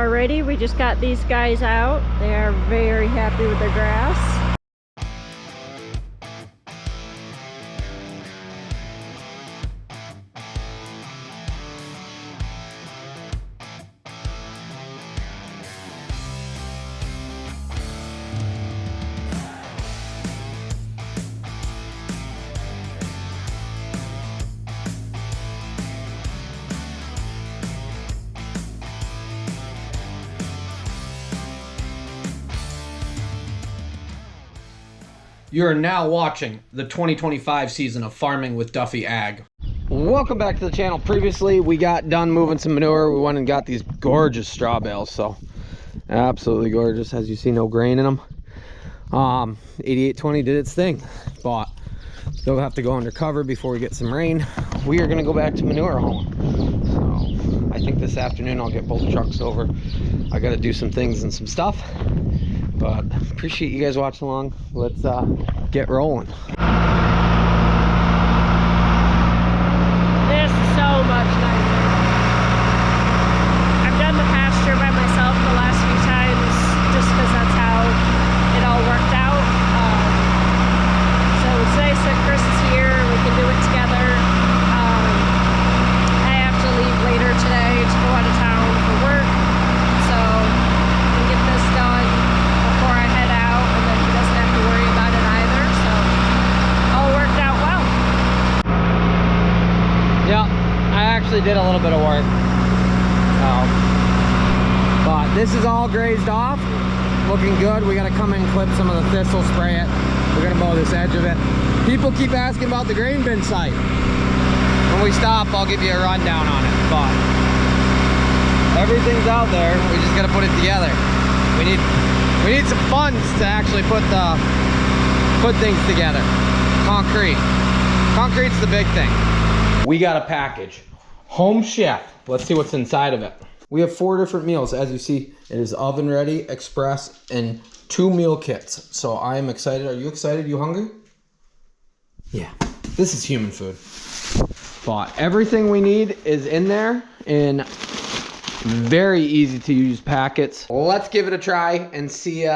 already. We just got these guys out. They are very happy with their grass. You are now watching the 2025 season of Farming with Duffy Ag. Welcome back to the channel. Previously, we got done moving some manure. We went and got these gorgeous straw bales. So, absolutely gorgeous. As you see, no grain in them. 8820 did its thing. But they'll have to go undercover before we get some rain. We are going to go back to manure hauling. So, I think this afternoon I'll get both trucks over. I got to do some things and some stuff. But appreciate you guys watching along. Let's get rolling. This is so much nicer. I've done the pasture by myself the last few times just because that's how it all worked out. So it's nice that Chris is here and we can do it together. I have to leave later today to go out of town for work. So we can get this done before I head out, and then he doesn't have to worry about it either, so all worked out well. Yeah, I actually did a little bit of work. But this is all grazed off, looking good. We gotta come in and clip some of the thistle, spray it. We're gonna mow this edge of it. People keep asking about the grain bin site. When we stop, I'll give you a rundown on it, but everything's out there. We just gotta put it together. We need some funds to actually put things together. Concrete's the big thing. We got a package. Home Chef. Let's see what's inside of it. We have 4 different meals. As you see, it is oven ready, express, and 2 meal kits. So I am excited. Are you excited? You hungry? Yeah. This is human food. But everything we need is in there in very easy to use packets. Let's give it a try and see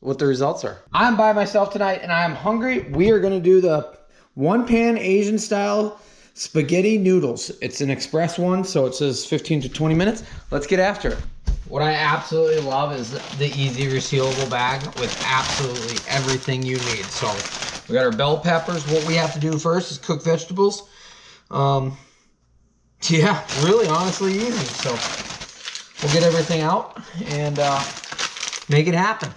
what the results are. I'm by myself tonight and I'm hungry. We are gonna do the 1-pan Asian style spaghetti noodles. It's an express one, so it says 15 to 20 minutes. Let's get after it. What I absolutely love is the easy resealable bag with absolutely everything you need. So we got our bell peppers. What we have to do first is cook vegetables. Yeah, really honestly easy. So we'll get everything out and make it happen.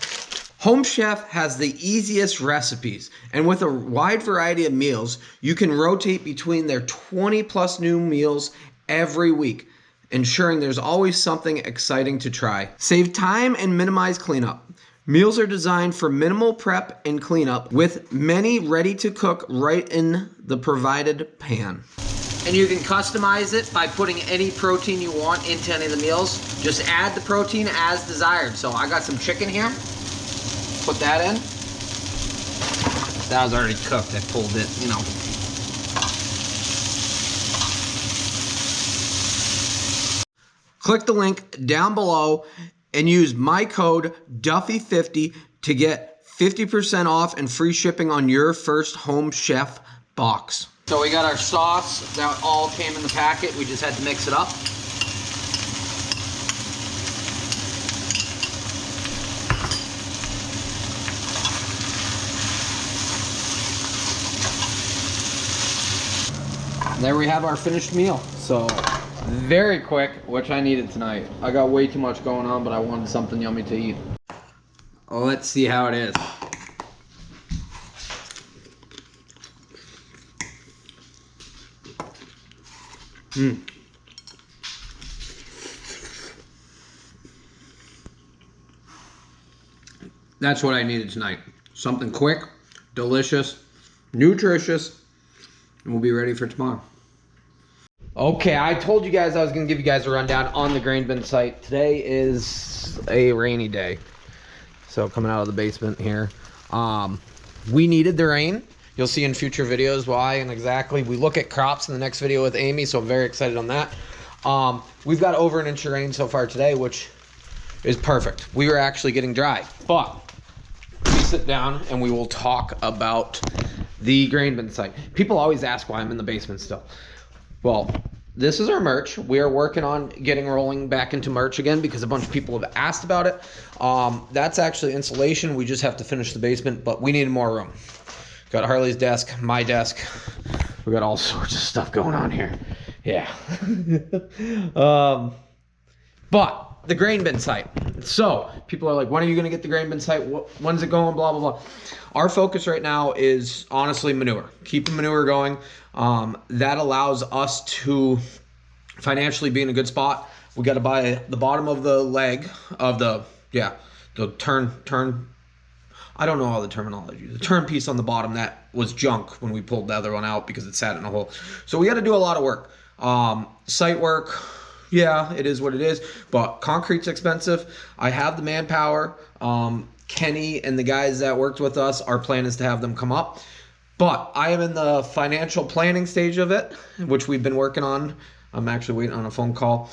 Home Chef has the easiest recipes, and with a wide variety of meals, you can rotate between their 20+ new meals every week, ensuring there's always something exciting to try. Save time and minimize cleanup. Meals are designed for minimal prep and cleanup, with many ready to cook right in the provided pan. And you can customize it by putting any protein you want into any of the meals. Just add the protein as desired. So I got some chicken here. Put that in. That was already cooked. I pulled it, you know. Click the link down below and use my code Duffy50 to get 50% off and free shipping on your first Home Chef box. So we got our sauce that all came in the packet. We just had to mix it up. There we have our finished meal. So very quick, which I needed tonight. I got way too much going on, but I wanted something yummy to eat. Let's see how it is. That's what I needed tonight. Something quick, delicious, nutritious, and we'll be ready for tomorrow. Okay, I told you guys I was going to give you guys a rundown on the grain bin site. Today is a rainy day. So coming out of the basement here. We needed the rain. You'll see in future videos why and exactly. We look at crops in the next video with Amy, so I'm very excited on that. We've got over an inch of rain so far today, which is perfect. We are actually getting dry, but we sit down and we will talk about the grain bin site. People always ask why I'm in the basement still. Well, this is our merch. We are working on getting rolling back into merch again because a bunch of people have asked about it. That's actually insulation. We just have to finish the basement, but we need more room. Got Harley's desk, my desk. We got all sorts of stuff going on here. Yeah. But the grain bin site. So people are like, when are you going to get the grain bin site? When's it going? Blah, blah, blah. Our focus right now is honestly manure. Keeping manure going. That allows us to financially be in a good spot. We got to buy the bottom of the leg of the turn. I don't know all the terminology. The turn piece on the bottom, that was junk when we pulled the other one out because it sat in a hole. So we got to do a lot of work. Site work. Yeah, it is what it is, but concrete's expensive. I have the manpower. Kenny and the guys that worked with us, our plan is to have them come up. But I am in the financial planning stage of it, which we've been working on. I'm actually waiting on a phone call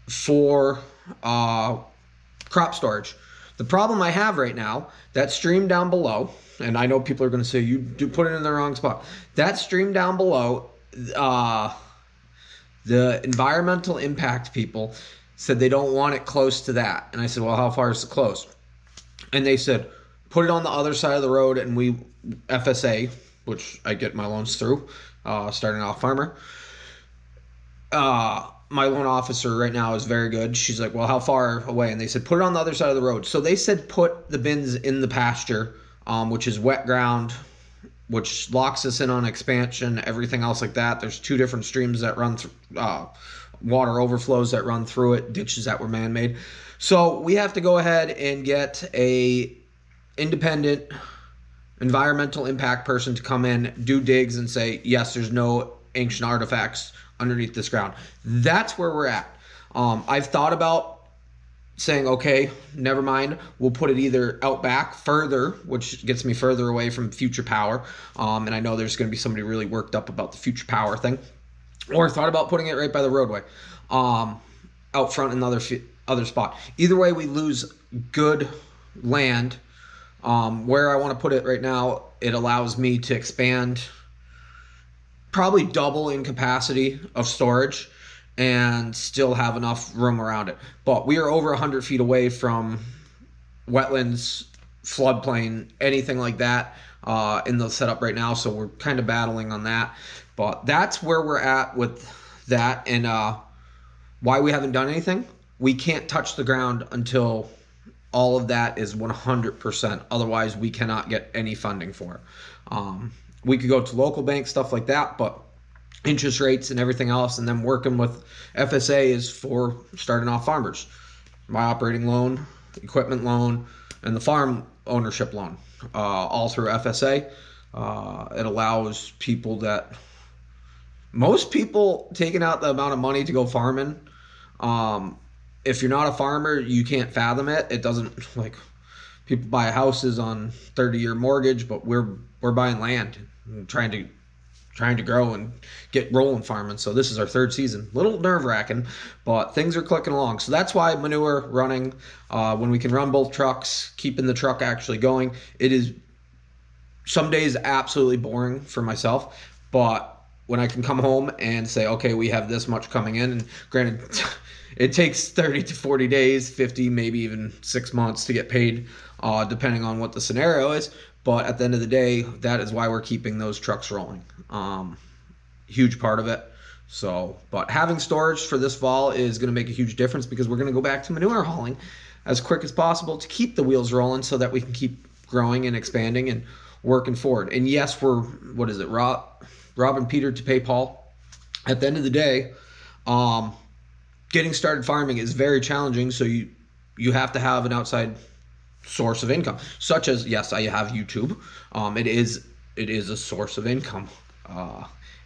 for crop storage. The problem I have right now, that stream down below, and I know people are going to say, you do put it in the wrong spot. That stream down below, the environmental impact people said they don't want it close to that. And I said, well, how far is it close? And they said, put it on the other side of the road. And we, FSA, which I get my loans through, starting off farmer. My loan officer right now is very good. She's like, well, how far away? And they said, put it on the other side of the road. So they said, put the bins in the pasture, which is wet ground, which locks us in on expansion, everything else like that. There's two different streams that run through, water overflows that run through it, ditches that were man-made. So we have to go ahead and get a independent environmental impact person to come in, do digs and say, yes, there's no ancient artifacts underneath this ground. That's where we're at. I've thought about saying, okay, never mind, we'll put it either out back further, which gets me further away from future power, and I know there's going to be somebody really worked up about the future power thing, or thought about putting it right by the roadway, out front in the other spot. Either way, we lose good land. Where I want to put it right now, it allows me to expand probably double in capacity of storage and still have enough room around it. But we are over 100 feet away from wetlands, floodplain, anything like that in the setup right now. So we're kind of battling on that. But that's where we're at with that. And why we haven't done anything, we can't touch the ground until all of that is 100%. Otherwise, we cannot get any funding for it. We could go to local banks, stuff like that, but interest rates and everything else, and then working with FSA is for starting off farmers. My operating loan, equipment loan, and the farm ownership loan, all through FSA. It allows people that, most people taking out the amount of money to go farming, if you're not a farmer, you can't fathom it. It doesn't, like, people buy houses on 30-year mortgage, but we're buying land and trying to grow and get rolling farming. So this is our third season. A little nerve-wracking, but things are clicking along. So that's why manure running, when we can run both trucks, keeping the truck actually going. It is some days absolutely boring for myself, but when I can come home and say, okay, we have this much coming in, and granted, it takes 30 to 40 days, 50, maybe even 6 months to get paid, depending on what the scenario is. But at the end of the day, that is why we're keeping those trucks rolling. Huge part of it. So, but having storage for this fall is going to make a huge difference because we're going to go back to manure hauling as quick as possible to keep the wheels rolling so that we can keep growing and expanding and working forward. And yes, we're, what is it, robbing Peter to pay Paul. At the end of the day, getting started farming is very challenging. So you have to have an outside source of income, such as, yes, I have YouTube. It is a source of income.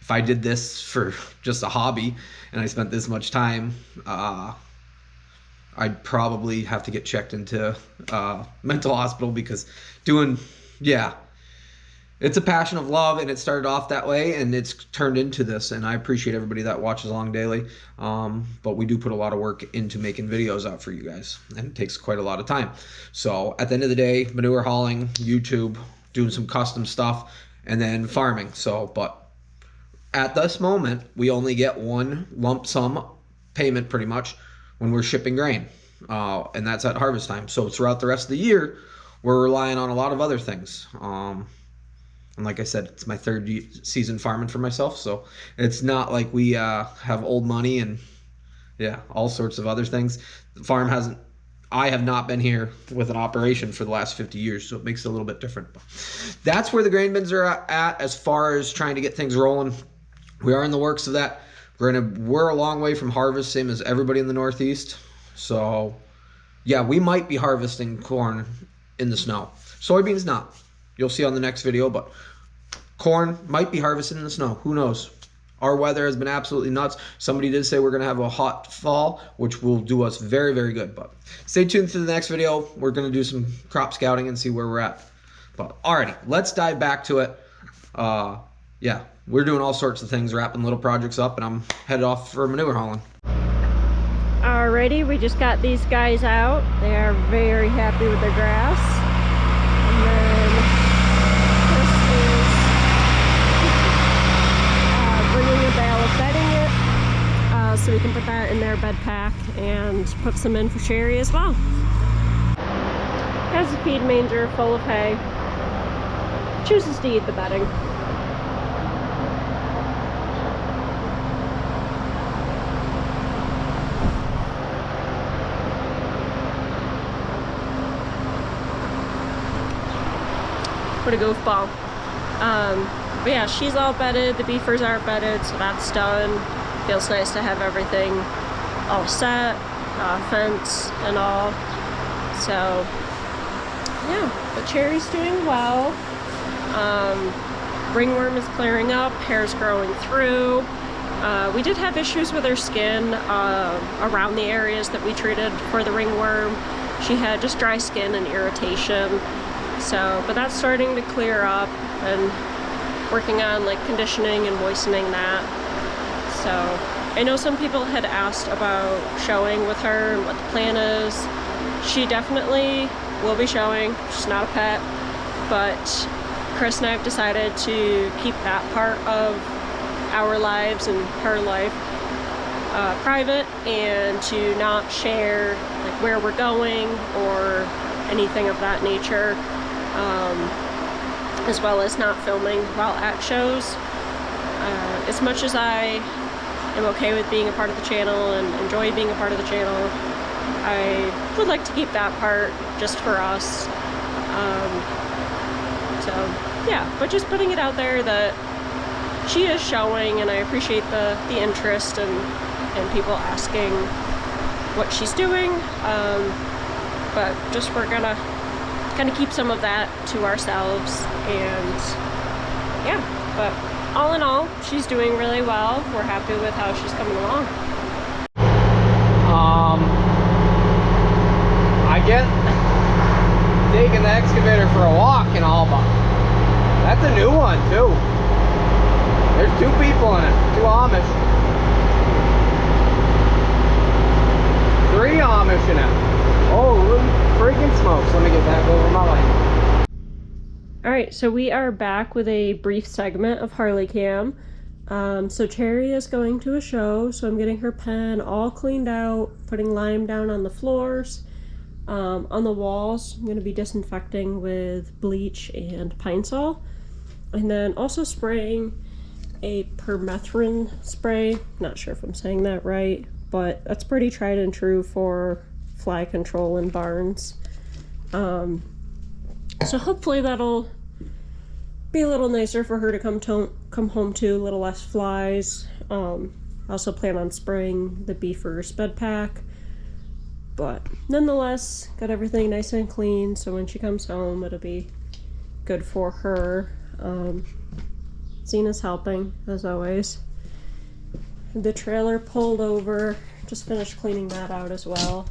If I did this for just a hobby and I spent this much time, I'd probably have to get checked into mental hospital because it's a passion of love, and it started off that way, and it's turned into this. And I appreciate everybody that watches along daily. But we do put a lot of work into making videos out for you guys, and it takes quite a lot of time. So at the end of the day, manure hauling, YouTube, doing some custom stuff, and then farming. So, but at this moment, we only get one lump sum payment pretty much when we're shipping grain, and that's at harvest time. So throughout the rest of the year, we're relying on a lot of other things. And like I said, it's my third season farming for myself, so it's not like we have old money and all sorts of other things. The farm hasn't. I have not been here with an operation for the last 50 years, so it makes it a little bit different. But that's where the grain bins are at as far as trying to get things rolling. We are in the works of that. We're a long way from harvest, same as everybody in the Northeast. So yeah, we might be harvesting corn in the snow. Soybeans not. You'll see on the next video, but corn might be harvested in the snow. Who knows? Our weather has been absolutely nuts. Somebody did say we're going to have a hot fall, which will do us very, very good. But stay tuned to the next video. We're going to do some crop scouting and see where we're at. But alrighty, let's dive back to it. Yeah, we're doing all sorts of things, wrapping little projects up, and I'm headed off for manure hauling. Alrighty, we just got these guys out. They are very happy with their grass. And then this is bringing a bale of bedding it, so we can put that in their bed pack and put some in for Cherry as well. Has a feed manger full of hay. Chooses to eat the bedding. What a goofball. But yeah, she's all bedded, the beefers are bedded, so that's done. Feels nice to have everything all set, fence and all. So yeah, but Cherry's doing well. Ringworm is clearing up, hair's growing through. We did have issues with her skin around the areas that we treated for the ringworm. She had just dry skin and irritation. So, but that's starting to clear up, and working on like conditioning and moistening that. So I know some people had asked about showing with her and what the plan is. She definitely will be showing. She's not a pet, but Chris and I have decided to keep that part of our lives and her life private, and to not share like where we're going or anything of that nature. As well as not filming while at shows. As much as I am okay with being a part of the channel and enjoy being a part of the channel, I would like to keep that part just for us. So yeah, but just putting it out there that she is showing, and I appreciate the interest and people asking what she's doing. But just we're gonna kind of keep some of that to ourselves, and yeah, but all in all, she's doing really well. We're happy with how she's coming along. I get taking the excavator for a walk and all, but that's a new one too. There's 2 people in it, 2 Amish. 3 Amish in it. Holy freaking smokes. Let me get back over my light. Alright, so we are back with a brief segment of Harley Cam. So Cherry is going to a show, so I'm getting her pen all cleaned out, putting lime down on the floors. On the walls, I'm going to be disinfecting with bleach and Pine Sol. And then also spraying a permethrin spray. Not sure if I'm saying that right, but that's pretty tried and true for fly control in barns. So hopefully that'll be a little nicer for her to come home to, a little less flies. I also plan on spraying the beefer's bed pack, but nonetheless, got everything nice and clean, so when she comes home, it'll be good for her. Zena's helping, as always. The trailer pulled over, just finished cleaning that out as well.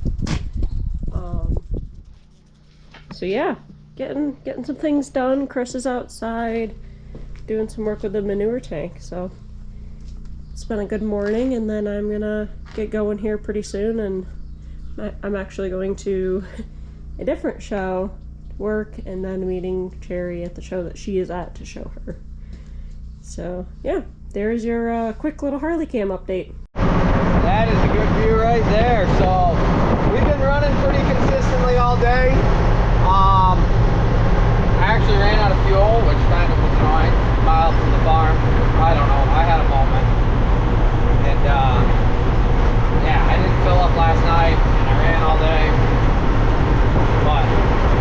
So yeah, getting some things done. Chris is outside doing some work with the manure tank, so it's been a good morning, and then I'm gonna get going here pretty soon, and I'm actually going to a different show, work, and then meeting Cherry at the show that she is at to show her. So yeah, there's your quick little Harley Cam update. That is a good view right there. So we've been running pretty consistently all day. I actually ran out of fuel, which kind of was annoying. Miles from the farm. I don't know. I had a moment. And yeah, I didn't fill up last night, and I ran all day. But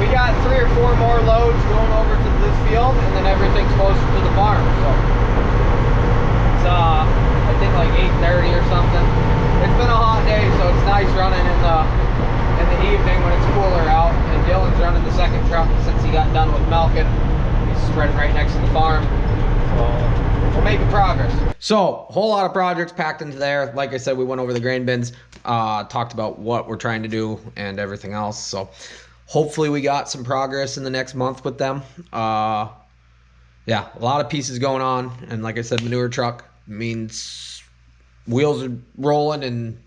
we got 3 or 4 more loads going over to this field, and then everything's closer to the farm. So it's I think like 8:30 or something. It's been a hot day, so it's nice running in the evening when it's cooler out. And Dylan's running the second truck since he got done with milking. He's running right next to the farm. So we're making progress. So a whole lot of projects packed into there. Like I said, we went over the grain bins, talked about what we're trying to do and everything else. So hopefully we got some progress in the next month with them. Yeah, a lot of pieces going on. And like I said, manure truck means wheels are rolling, and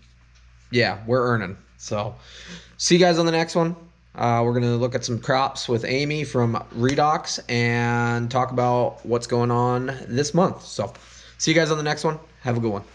yeah, we're earning. So see you guys on the next one. We're gonna look at some crops with Amy from Redox and talk about what's going on this month. So see you guys on the next one. Have a good one.